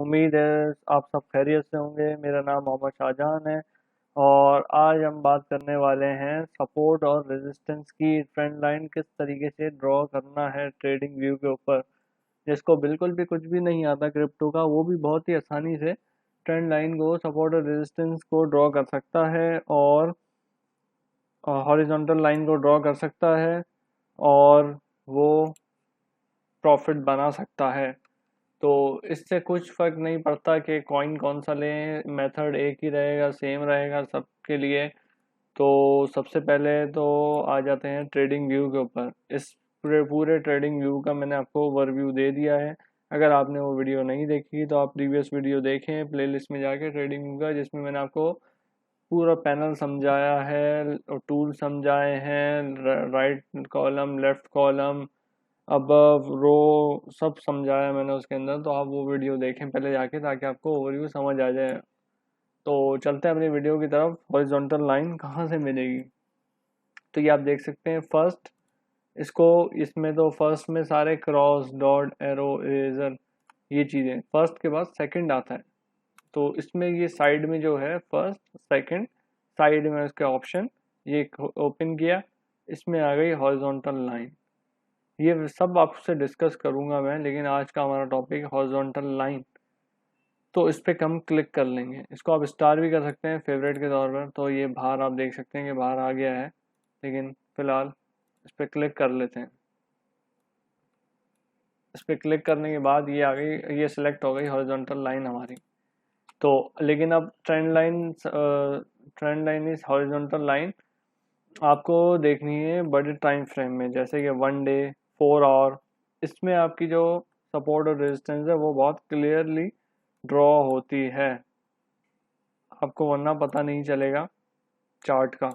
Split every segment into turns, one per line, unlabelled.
उम्मीद है आप सब खैरियत से होंगे। मेरा नाम मोहम्मद शाहजहान है और आज हम बात करने वाले हैं सपोर्ट और रेजिस्टेंस की ट्रेंड लाइन किस तरीके से ड्रॉ करना है ट्रेडिंग व्यू के ऊपर। जिसको बिल्कुल भी कुछ भी नहीं आता क्रिप्टो का, वो भी बहुत ही आसानी से ट्रेंड लाइन को, सपोर्ट और रेजिस्टेंस को ड्रॉ कर सकता है और हॉरिजॉन्टल लाइन को ड्रॉ कर सकता है और वो प्रॉफिट बना सकता है। तो इससे कुछ फर्क नहीं पड़ता कि कॉइन कौन सा लें, मेथड एक ही रहेगा, सेम रहेगा सबके लिए। तो सबसे पहले तो आ जाते हैं ट्रेडिंग व्यू के ऊपर। इस पूरे ट्रेडिंग व्यू का मैंने आपको ओवरव्यू दे दिया है। अगर आपने वो वीडियो नहीं देखी तो आप प्रीवियस वीडियो देखें प्लेलिस्ट में जाके ट्रेडिंग व्यू का, जिसमें मैंने आपको पूरा पैनल समझाया है और टूल समझाए हैं, right column, left column, above row, सब समझाया मैंने उसके अंदर। तो आप वो वीडियो देखें पहले जाके, ताकि आपको ओवरव्यू समझ आ जाए। तो चलते हैं अपनी वीडियो की तरफ। हॉरिजॉन्टल लाइन कहाँ से मिलेगी, तो ये आप देख सकते हैं फर्स्ट इसको। इसमें तो फर्स्ट में सारे क्रॉस, डॉट, एरो, इरेजर, ये चीज़ें फर्स्ट के बाद सेकंड आता है। तो इसमें ये साइड में जो है फर्स्ट सेकंड, साइड में उसके ऑप्शन, ये ओपन किया, इसमें आ गई हॉरिजॉन्टल लाइन। ये सब आपसे डिस्कस करूंगा मैं, लेकिन आज का हमारा टॉपिक हॉरिजॉन्टल लाइन। तो इस पे हम क्लिक कर लेंगे। इसको आप स्टार भी कर सकते हैं फेवरेट के तौर पर। तो ये बाहर आप देख सकते हैं कि बाहर आ गया है, लेकिन फिलहाल इस पे क्लिक कर लेते हैं। इस पे क्लिक करने के बाद ये आ गई, ये सिलेक्ट हो गई हॉरिजॉन्टल लाइन हमारी। तो लेकिन अब trend line is horizontal line आपको देखनी है बड़े टाइम फ्रेम में, जैसे कि 1 डे, 4 आवर। इसमें आपकी जो सपोर्ट और रेजिस्टेंस है वो बहुत क्लियरली ड्रॉ होती है, आपको वरना पता नहीं चलेगा चार्ट का।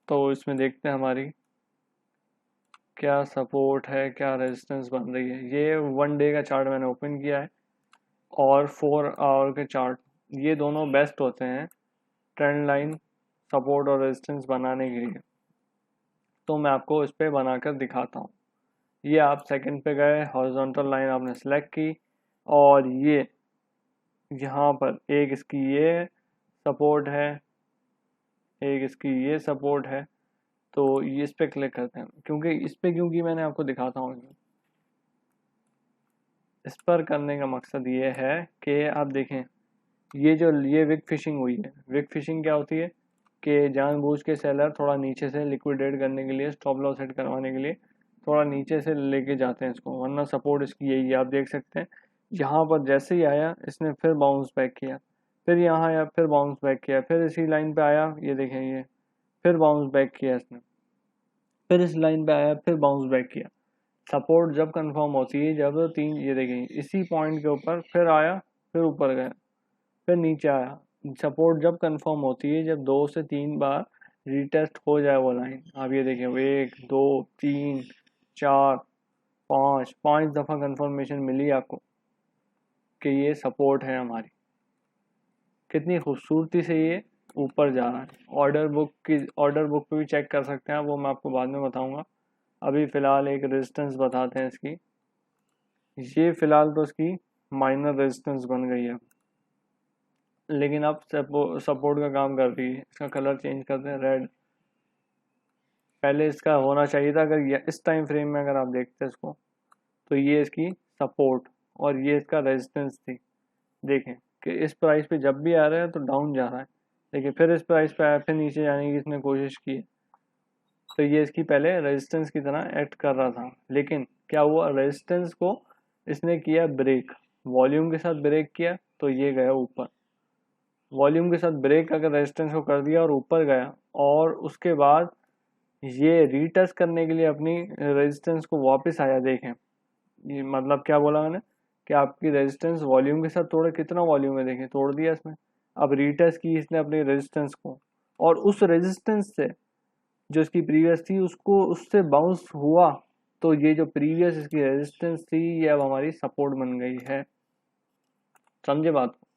तो इसमें देखते हैं हमारी क्या सपोर्ट है, क्या रेजिस्टेंस बन रही है। ये 1 डे का चार्ट मैंने ओपन किया है और 4 आवर के चार्ट, ये दोनों बेस्ट होते हैं ट्रेंड लाइन सपोर्ट और रेजिस्टेंस बनाने के लिए। तो मैं आपको इस पे बनाकर दिखाता हूँ। ये आप सेकंड पे गए, हॉरिजॉन्टल लाइन आपने सेलेक्ट की और ये यहाँ पर एक इसकी ये सपोर्ट है, एक इसकी ये सपोर्ट है। तो ये इस पे क्लिक करते हैं, क्योंकि इस पे क्योंकि मैंने आपको दिखाता हूँ। इस पर करने का मकसद ये है कि आप देखें, ये विक फिशिंग हुई है। विक फिशिंग क्या होती है कि जानबूझ के सेलर थोड़ा नीचे से लिक्विडेट करने के लिए, स्टॉप लॉस सेट करवाने के लिए थोड़ा नीचे से लेके जाते हैं इसको, वरना सपोर्ट इसकी यही है। आप देख सकते हैं यहाँ पर जैसे ही आया इसने फिर बाउंस बैक किया, फिर यहाँ आया, फिर बाउंस बैक किया, फिर इसी लाइन पे आया, ये देखें ये फिर बाउंस बैक किया इसने, फिर इस लाइन पे आया, फिर बाउंस बैक किया। सपोर्ट जब कंफर्म होती है, जब तीन, ये देखें इसी पॉइंट के ऊपर फिर आया, फिर ऊपर गया, फिर नीचे आया। सपोर्ट जब कंफर्म होती है, जब 2 से 3 बार रीटेस्ट हो जाए वो लाइन। आप ये देखें, 1, 2, 3, 4, 5, 5 दफ़ा कंफर्मेशन मिली आपको कि ये सपोर्ट है हमारी। कितनी खूबसूरती से ये ऊपर जा रहा है। ऑर्डर बुक पे भी चेक कर सकते हैं, वो मैं आपको बाद में बताऊंगा। अभी फ़िलहाल एक रेजिस्टेंस बताते हैं इसकी। ये फ़िलहाल तो इसकी माइनर रेजिस्टेंस बन गई है, लेकिन अब सपोर्ट का काम कर रही है। इसका कलर चेंज करते हैं, रेड। पहले इसका होना चाहिए था, अगर ये इस टाइम फ्रेम में अगर आप देखते हैं इसको, तो ये इसकी सपोर्ट और ये इसका रेजिस्टेंस थी। देखें कि इस प्राइस पे जब भी आ रहा है तो डाउन जा रहा है, लेकिन फिर इस प्राइस पे आया, फिर नीचे जाने की इसने कोशिश की है। तो ये इसकी पहले रेजिस्टेंस की तरह एक्ट कर रहा था, लेकिन क्या हुआ, रेजिस्टेंस को इसने किया ब्रेक, वॉल्यूम के साथ ब्रेक किया, तो ये गया ऊपर। वॉल्यूम के साथ ब्रेक अगर रेजिस्टेंस को कर दिया और ऊपर गया, और उसके बाद ये रीटेस्ट करने के लिए अपनी रेजिस्टेंस को वापस आया। देखें ये मतलब क्या बोला मैंने, कि आपकी रेजिस्टेंस वॉल्यूम के साथ तोड़े, कितना वॉल्यूम है देखें, तोड़ दिया इसने। अब रीटेस्ट की इसने अपनी रेजिस्टेंस को, और उस रेजिस्टेंस से जो इसकी प्रीवियस थी उसको, उससे बाउंस हुआ। तो ये जो प्रीवियस इसकी रेजिस्टेंस थी, ये अब हमारी सपोर्ट बन गई है। समझे बात को?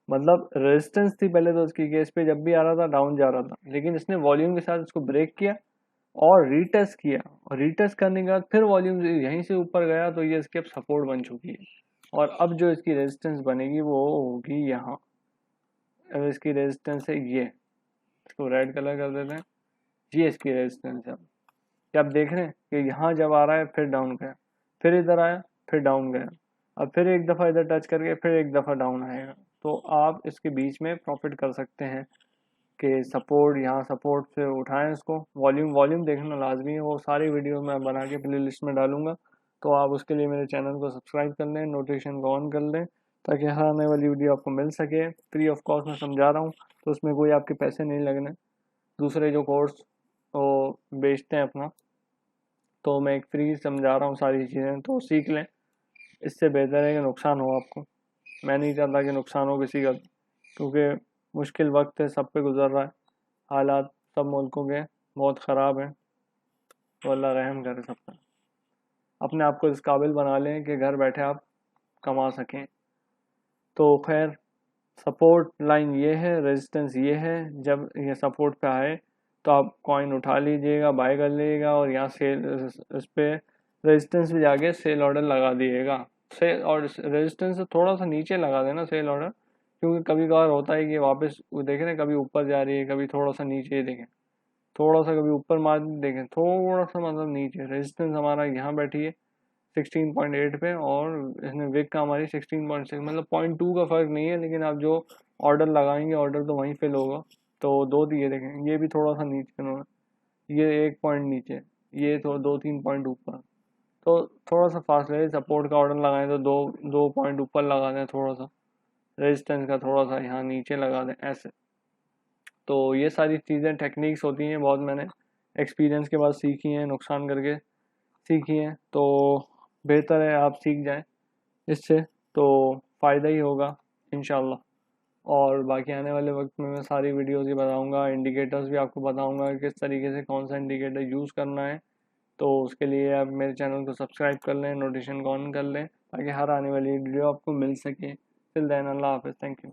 मतलब रेजिस्टेंस थी पहले तो इसकी, केस पे जब भी आ रहा था डाउन जा रहा था, लेकिन इसने वॉल्यूम के साथ इसको ब्रेक किया और रीटेस्ट किया, और रीटेस्ट करने के बाद फिर वॉल्यूम यहीं से ऊपर गया, तो ये इसकी अब सपोर्ट बन चुकी है। और अब जो इसकी रेजिस्टेंस बनेगी वो होगी यहाँ। अब इसकी रेजिस्टेंस है ये, इसको रेड कलर कर देते हैं, ये इसकी रेजिस्टेंस है। अब देख रहे हैं कि यहाँ जब आ रहा है फिर डाउन गया, फिर इधर आया फिर डाउन गया, अब फिर एक दफ़ा इधर टच करके फिर एक दफ़ा डाउन आएगा। तो आप इसके बीच में प्रॉफिट कर सकते हैं कि सपोर्ट, यहाँ सपोर्ट से उठाएं इसको। वॉल्यूम देखना लाजमी है, वो सारी वीडियो मैं बना के प्ले लिस्ट में डालूंगा, तो आप उसके लिए मेरे चैनल को सब्सक्राइब कर लें, नोटिफिकेशन को ऑन कर लें, ताकि हर आने वाली वीडियो आपको मिल सके। फ्री ऑफ कॉस्ट में समझा रहा हूँ, तो उसमें कोई आपके पैसे नहीं लगने। दूसरे जो कोर्स वो बेचते हैं अपना, तो मैं एक फ्री समझा रहा हूँ सारी चीज़ें, तो सीख लें। इससे बेहतर है कि नुकसान हो आपको। मैं नहीं चाहता कि नुकसान हो किसी का, क्योंकि मुश्किल वक्त है, सब पे गुजर रहा है, हालात सब मुल्कों के बहुत ख़राब हैं। तो अल्लाह रहम करे सब पर। अपने आप को इस काबिल बना लें कि घर बैठे आप कमा सकें। तो खैर, सपोर्ट लाइन ये है, रेजिस्टेंस ये है। जब ये सपोर्ट पे आए तो आप कॉइन उठा लीजिएगा, बाय कर लीजिएगा, और यहाँ सेल, इस पे रेजिस्टेंस पे जाके सेल ऑर्डर लगा दिएगा। सेल और रेजिस्टेंस से थोड़ा सा नीचे लगा देना सेल ऑर्डर, क्योंकि कभी कभार होता है कि वापस देखें ना, कभी ऊपर जा रही है, कभी थोड़ा सा नीचे देखें, थोड़ा सा कभी ऊपर मार देखें, थोड़ा सा मतलब नीचे। रेजिस्टेंस हमारा यहाँ बैठी है 16.8 पे, और इसने विक का हमारी 16.6, मतलब 0.2 का फ़र्क नहीं है, लेकिन आप जो ऑर्डर लगाएंगे ऑर्डर तो वहीं फिल होगा। तो दो दिए देखें, ये भी थोड़ा सा नीचे उन्होंने, ये 1 पॉइंट नीचे, ये तो 2-3 पॉइंट ऊपर। तो थोड़ा सा फासले, सपोर्ट का ऑर्डर लगाएं तो 2 पॉइंट ऊपर लगा दें, थोड़ा सा रेजिस्टेंस का थोड़ा सा यहाँ नीचे लगा दें, ऐसे। तो ये सारी चीज़ें टेक्निक्स होती हैं, बहुत मैंने एक्सपीरियंस के बाद सीखी हैं, नुकसान करके सीखी हैं। तो बेहतर है आप सीख जाएं इससे, तो फ़ायदा ही होगा इंशाल्लाह। और बाकी आने वाले वक्त में मैं सारी वीडियोस ही बताऊंगा, इंडिकेटर्स भी आपको बताऊंगा किस तरीके से कौन सा इंडिकेटर यूज़ करना है। तो उसके लिए आप मेरे चैनल को सब्सक्राइब कर लें, नोटिफिकेशन को ऑन कर लें, ताकि हर आने वाली वीडियो आपको मिल सके। टिल देन, अल्लाह हाफ़िज़, थैंक यू।